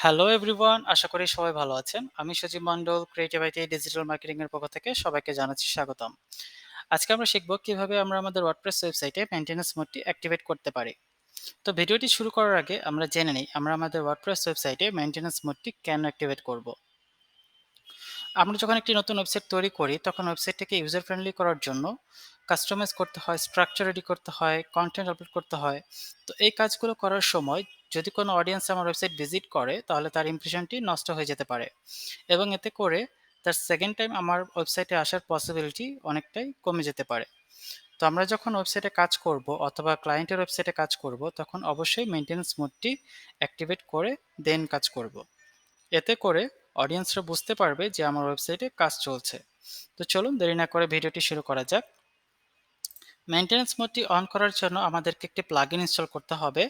Hello everyone, আশা করি সবাই ভালো আছেন। আমি Sajib Mondal, creative IT digital marketing এর পক্ষ থেকে সবাইকে জানাচ্ছি স্বাগতম। আজকে আমরা শিখব কিভাবে আমরা আমাদের ওয়ার্ডপ্রেস ওয়েবসাইটে মেইনটেন্যান্স মোডটি অ্যাক্টিভেট করতে পারি। তো ভিডিওটি শুরু করার আগে আমরা জেনে নিই আমরা আমাদের ওয়ার্ডপ্রেস ওয়েবসাইটে মেইনটেন্যান্স মোডটি কেন অ্যাক্টিভেট করব। আমরা যখন একটি নতুন ওয়েবসাইট তৈরি করি তখন ওয়েবসাইটটাকে ইউজার ফ্রেন্ডলি করার জন্য কাস্টমাইজ করতে হয়, স্ট্রাকচার রেডি করতে হয়, কন্টেন্ট আপলোড করতে হয়। তো এই কাজগুলো করার সময় যদি কোনো অডিয়েন্স আমার ওয়েবসাইট ভিজিট করে তাহলে তার ইমপ্রেশনটি নষ্ট হয়ে যেতে পারে এবং এতে করে তার সেকেন্ড টাইম আমার ওয়েবসাইটে আসার পসিবিলিটি অনেকটাই কমে যেতে পারে। তো আমরা যখন ওয়েবসাইটে কাজ করব অথবা ক্লায়েন্টের ওয়েবসাইটে কাজ করব তখন অবশ্যই মেইনটেন্যান্স মোডটি অ্যাক্টিভেট করে দেন কাজ করব। এতে করে অডিয়েন্সরা বুঝতে পারবে যে আমার ওয়েবসাইটে কাজ চলছে। তো চলুন দেরি না করে ভিডিওটি শুরু করা যাক। মেইনটেন্যান্স মোডটি অন করার জন্য আমাদেরকে একটি প্লাগইন ইনস্টল করতে হবে।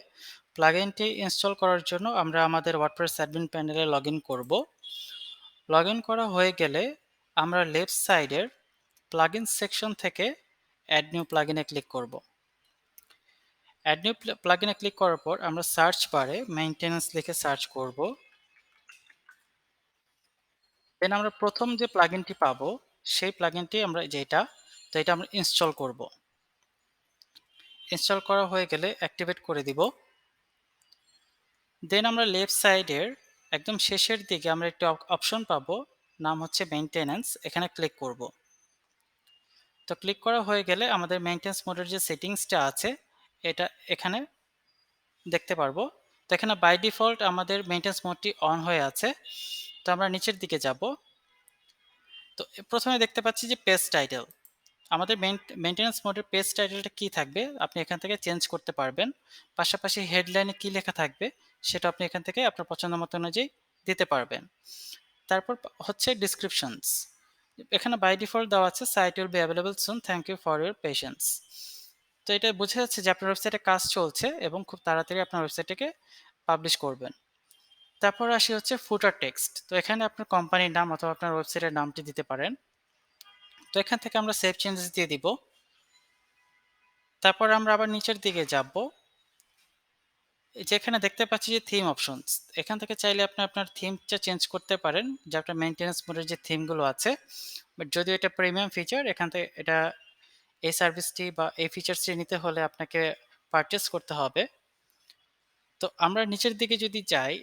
প্লাগইনটি ইনস্টল করার জন্য আমরা আমাদের ওয়ার্ডপ্রেস অ্যাডমিন প্যানেলে লগইন করব। লগইন করা হয়ে গেলে আমরা লেফট সাইডের প্লাগইন সেকশন থেকে অ্যাড নিউ প্লাগইনে ক্লিক করব। অ্যাড নিউ প্লাগইনে ক্লিক করার পর আমরা সার্চ বারে মেইনটেন্যান্স লিখে সার্চ করব। দেন আমরা প্রথম যে প্লাগইনটি পাবো সেই প্লাগইনটি আমরা যেটা, তো এটা আমরা ইনস্টল করব। ইনস্টল করা হয়ে গেলে অ্যাক্টিভেট করে দিব। দেন আমরা লেফট সাইডের একদম শেষের দিকে আমরা একটা অপশন পাবো, নাম হচ্ছে মেইনটেন্যান্স, এখানে ক্লিক করব। তো ক্লিক করা হয়ে গেলে আমাদের মেইনটেন্যান্স মোডের যে সেটিংসটা আছে এটা এখানে দেখতে পারবো। তো এখানে বাই ডিফল্ট আমাদের মেইনটেন্যান্স মোডটি অন হয়ে আছে। তো আমরা নিচের দিকে যাব। তো প্রথমে দেখতে পাচ্ছি যে পেজ টাইটেল, আমাদের মেইনটেন্যান্স মোডের পেজ টাইটেলটা কী থাকবে আপনি এখান থেকে চেঞ্জ করতে পারবেন। পাশাপাশি হেডলাইনে কী লেখা থাকবে সেটা আপনি এখান থেকে আপনার পছন্দ মতো অনুযায়ী দিতে পারবেন। তারপর হচ্ছে ডিসক্রিপশনস, এখানে বাই ডিফল্ট দেওয়া আছে site will be available soon, thank you for your patience. তো এটা বোঝা যাচ্ছে যে আপনার ওয়েবসাইটে কাজ চলছে এবং খুব তাড়াতাড়ি আপনার ওয়েবসাইটটাকে পাবলিশ করবেন। তারপর আসি হচ্ছে ফুটার টেক্সট, তো এখানে আপনার কোম্পানির নাম অথবা আপনার ওয়েবসাইটের নামটি দিতে পারেন। তো এখান থেকে আমরা সেভ চেঞ্জেস দিয়ে দিব। তারপর আমরা আবার নিচের দিকে যাব, যেখানে দেখতে পাচ্ছি যে থিম অপশনস, এখান থেকে চাইলে আপনি আপনার থিমটা চেঞ্জ করতে পারেন যে আপনার মেইনটেন্যান্স মোডের যে থিমগুলো আছে। বাট যদিও এটা প্রিমিয়াম ফিচার, এখান থেকে এটা এই সার্ভিসটি বা এই ফিচার্সটি নিতে হলে আপনাকে পারচেস করতে হবে। তো আমরা নিচের দিকে যদি যাই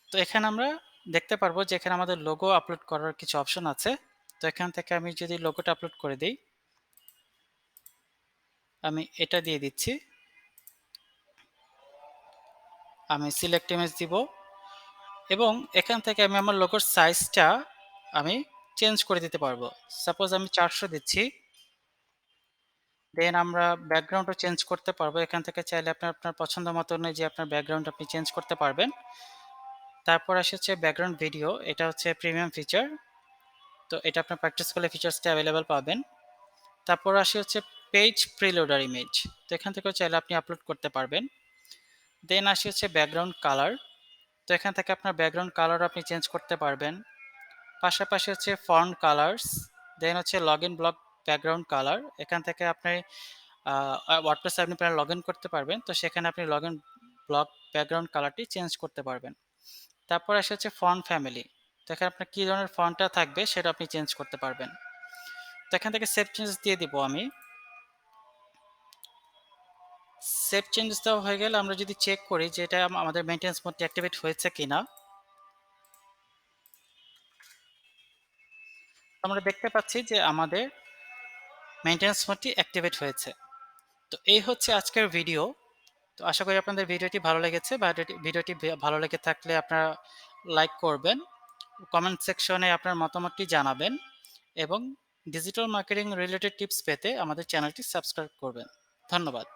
তো এখানে আমরা দেখতে পারবো যে এখানে আমাদের লোগো আপলোড করার কিছু অপশন আছে। তো এখান থেকে আমি যদি লোগোটা আপলোড করে দিই, আমি এটা দিয়ে দিচ্ছি, আমি সিলেক্ট ইমেজ দিব এবং এখান থেকে আমি আমার লোগোর সাইজটা আমি চেঞ্জ করে দিতে পারবো। সাপোজ আমি 400 দিচ্ছি। দেন আমরা ব্যাকগ্রাউন্ডও চেঞ্জ করতে পারবো, এখান থেকে চাইলে আপনার আপনার পছন্দ মতো অনুযায়ী আপনার ব্যাকগ্রাউন্ড আপনি চেঞ্জ করতে পারবেন। তারপর আসে হচ্ছে ব্যাকগ্রাউন্ড ভিডিও, এটা হচ্ছে প্রিমিয়াম ফিচার, তো এটা আপনার প্র্যাকটিস করলে ফিচার্সটা অ্যাভেলেবেল পাবেন। তারপর আসে হচ্ছে পেজ প্রিলোডার ইমেজ, তো এখান থেকেও চাইলে আপনি আপলোড করতে পারবেন। দেন আসে হচ্ছে ব্যাকগ্রাউন্ড কালার, তো এখান থেকে আপনার ব্যাকগ্রাউন্ড কালার আপনি চেঞ্জ করতে পারবেন। পাশাপাশি হচ্ছে ফন্ট কালার্স, দেন হচ্ছে log in block background colour, এখান থেকে আপনি ওয়ার্ডপ্রেস আপনি লগ ইন করতে পারবেন, তো সেখানে আপনি লগ ইন ব্লক ব্যাকগ্রাউন্ড কালারটি চেঞ্জ করতে পারবেন। তারপর আসে হচ্ছে ফন্ট ফ্যামিলি, তো এখানে আপনার কী ধরনের ফন্টটা থাকবে সেটা আপনি চেঞ্জ করতে পারবেন। তো এখান থেকে সেভ চেঞ্জেস দিয়ে দিব আমি। সেভ চেঞ্জেস দেওয়া হয়ে গেলে আমরা যদি চেক করি যে এটা আমাদের মেইনটেন্যান্স মোডটি অ্যাক্টিভেট হয়েছে কিনা, আমরা দেখতে পাচ্ছি যে আমাদের মেইনটেন্যান্স মোডটি অ্যাক্টিভেট হয়েছে। তো এই হচ্ছে আজকের ভিডিও। তো আশা করি আপনাদের ভিডিওটি ভালো লেগেছে, বা ভিডিওটি ভালো লেগে থাকলে আপনারা লাইক করবেন, কমেন্ট সেকশনে আপনার মতামতটি জানাবেন এবং ডিজিটাল মার্কেটিং রিলেটেড টিপস পেতে আমাদের চ্যানেলটি সাবস্ক্রাইব করবেন। ধন্যবাদ।